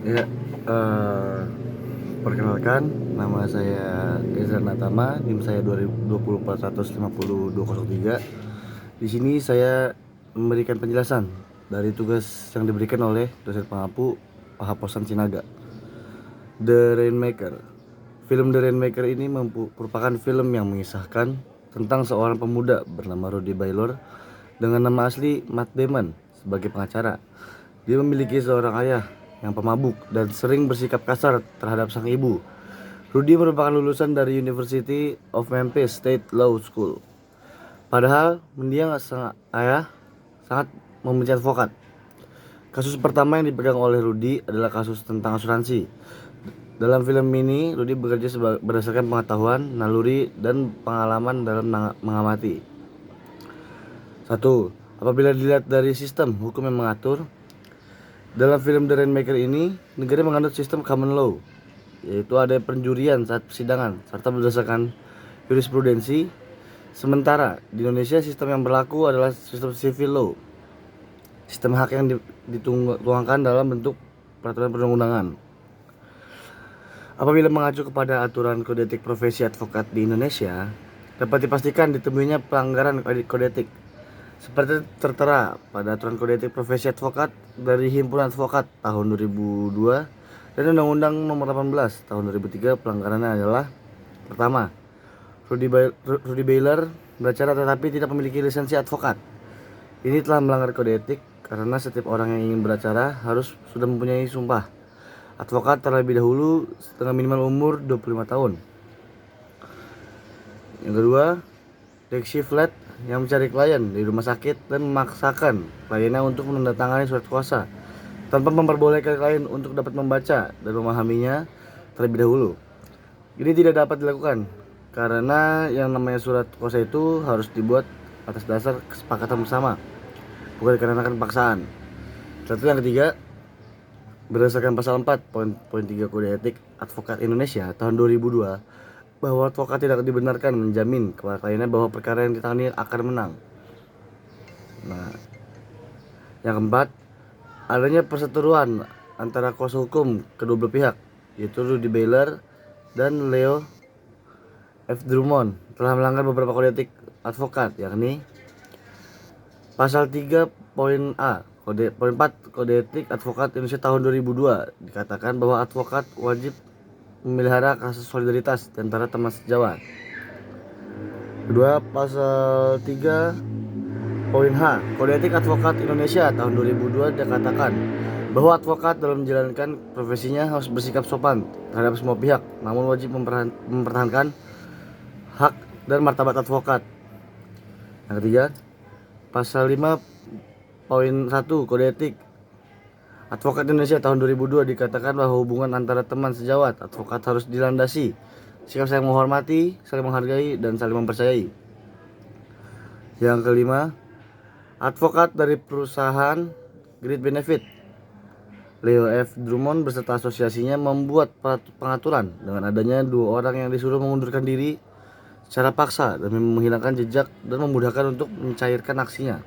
Ya, eh, perkenalkan, nama saya Ezra Natama, NIM saya 2024-150-203. Di sini saya memberikan penjelasan dari tugas yang diberikan oleh dosen pengampu Pak Haposan Sinaga. The Rainmaker. Film The Rainmaker ini merupakan film yang mengisahkan tentang seorang pemuda bernama Rudy Baylor dengan nama asli Matt Damon sebagai pengacara. Dia memiliki seorang ayah yang pemabuk dan sering bersikap kasar terhadap sang ibu. Rudy merupakan lulusan dari University of Memphis State Law School. Padahal mendiang sang ayah sangat membenci advokat. Kasus pertama yang dipegang oleh Rudy adalah kasus tentang asuransi. Dalam film ini, Rudy bekerja berdasarkan pengetahuan, naluri, dan pengalaman dalam mengamati. 1. Apabila dilihat dari sistem hukum yang mengatur, dalam film The Rainmaker ini, negara menganut sistem common law, yaitu ada penjurian saat persidangan, serta berdasarkan jurisprudensi. Sementara di Indonesia sistem yang berlaku adalah sistem civil law, sistem hak yang dituangkan dalam bentuk peraturan perundang-undangan. Apabila mengacu kepada aturan kode etik profesi advokat di Indonesia, dapat dipastikan ditemuinya pelanggaran kode etik seperti tertera pada aturan kode etik profesi advokat dari Himpunan Advokat tahun 2002 dan Undang-Undang Nomor 18 tahun 2003. Pelanggarannya adalah: pertama, Rudy Baylor beracara tetapi tidak memiliki lisensi advokat. Ini telah melanggar kode etik karena setiap orang yang ingin beracara harus sudah mempunyai sumpah advokat terlebih dahulu dengan minimal umur 25 tahun. Yang kedua, Dexy Flat yang mencari klien di rumah sakit dan memaksakan kliennya untuk menandatangani surat kuasa tanpa memperbolehkan klien untuk dapat membaca dan memahaminya terlebih dahulu. Ini tidak dapat dilakukan karena yang namanya surat kuasa itu harus dibuat atas dasar kesepakatan bersama, bukan dikarenakan paksaan. Satu. Yang ketiga, berdasarkan pasal 4.3 Kode Etik Advokat Indonesia tahun 2002, bahwa advokat tidak dibenarkan menjamin kepada kliennya bahwa perkara yang ditangani akan menang. Nah, yang keempat, adanya perseteruan antara kuasa hukum kedua belah pihak, yaitu Rudy Baylor dan Leo F. Drummond, telah melanggar beberapa kode etik advokat, yakni pasal 3 poin A poin 4 Kode Etik Advokat Indonesia tahun 2002 dikatakan bahwa advokat wajib memelihara rasa solidaritas di antara teman sejawat. Kedua, pasal 3 poin H Kode Etik Advokat Indonesia tahun 2002 dikatakan bahwa advokat dalam menjalankan profesinya harus bersikap sopan terhadap semua pihak, namun wajib mempertahankan hak dan martabat advokat. Yang ketiga, pasal 5 poin 1 Kode Etik Advokat Indonesia tahun 2002 dikatakan bahwa hubungan antara teman sejawat advokat harus dilandasi sikap saling menghormati, saling menghargai, dan saling mempercayai. Yang kelima, advokat dari perusahaan Great Benefit Leo F. Drummond beserta asosiasinya membuat pengaturan dengan adanya 2 orang yang disuruh mengundurkan diri secara paksa dan menghilangkan jejak dan memudahkan untuk mencairkan aksinya.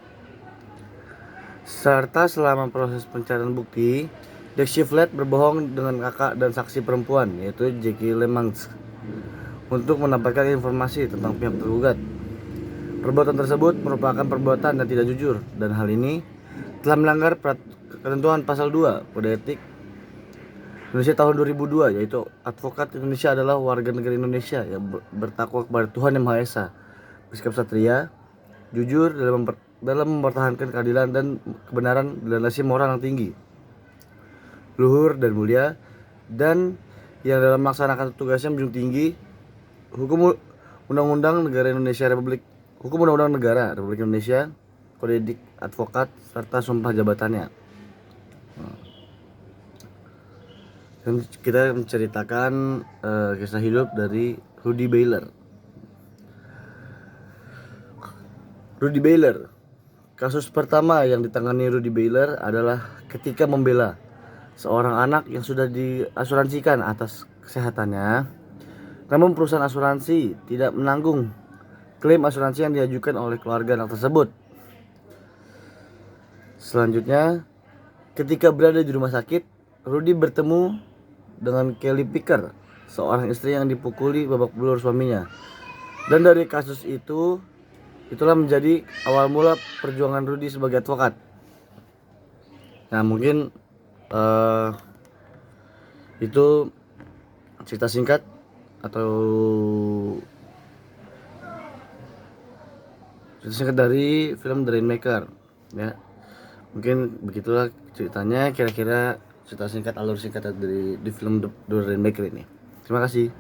Serta selama proses pencarian bukti, Dexy Flat berbohong dengan kakak dan saksi perempuan, yaitu Jackie Lemans, untuk mendapatkan informasi tentang pihak tergugat. Perbuatan tersebut merupakan perbuatan yang tidak jujur, dan hal ini telah melanggar ketentuan pasal 2 Kode Etik Indonesia tahun 2002, yaitu advokat Indonesia adalah warga negara Indonesia yang bertakwa kepada Tuhan Yang Maha Esa, bersikap satria, jujur dalam mempertahankan keadilan dan kebenaran, dilandasi moral yang tinggi, luhur dan mulia, dan yang dalam melaksanakan tugasnya menjunjung tinggi hukum undang-undang negara Indonesia hukum undang-undang negara Republik Indonesia, kode etik advokat, serta sumpah jabatannya. Dan kita menceritakan kisah hidup dari Rudy Baylor. Rudy Baylor. Kasus pertama yang ditangani Rudy Baylor adalah ketika membela seorang anak yang sudah diasuransikan atas kesehatannya, namun perusahaan asuransi tidak menanggung klaim asuransi yang diajukan oleh keluarga anak tersebut. Selanjutnya, ketika berada di rumah sakit, Rudy bertemu dengan Kelly Picker, seorang istri yang dipukuli babak belur suaminya. Dan dari kasus itulah menjadi awal mula perjuangan Rudy sebagai advokat. Nah, mungkin itu cerita singkat atau cerita singkat dari film The Rainmaker, ya. Mungkin begitulah ceritanya, kira-kira cerita singkat, alur singkat dari di film The Rainmaker ini. Terima kasih.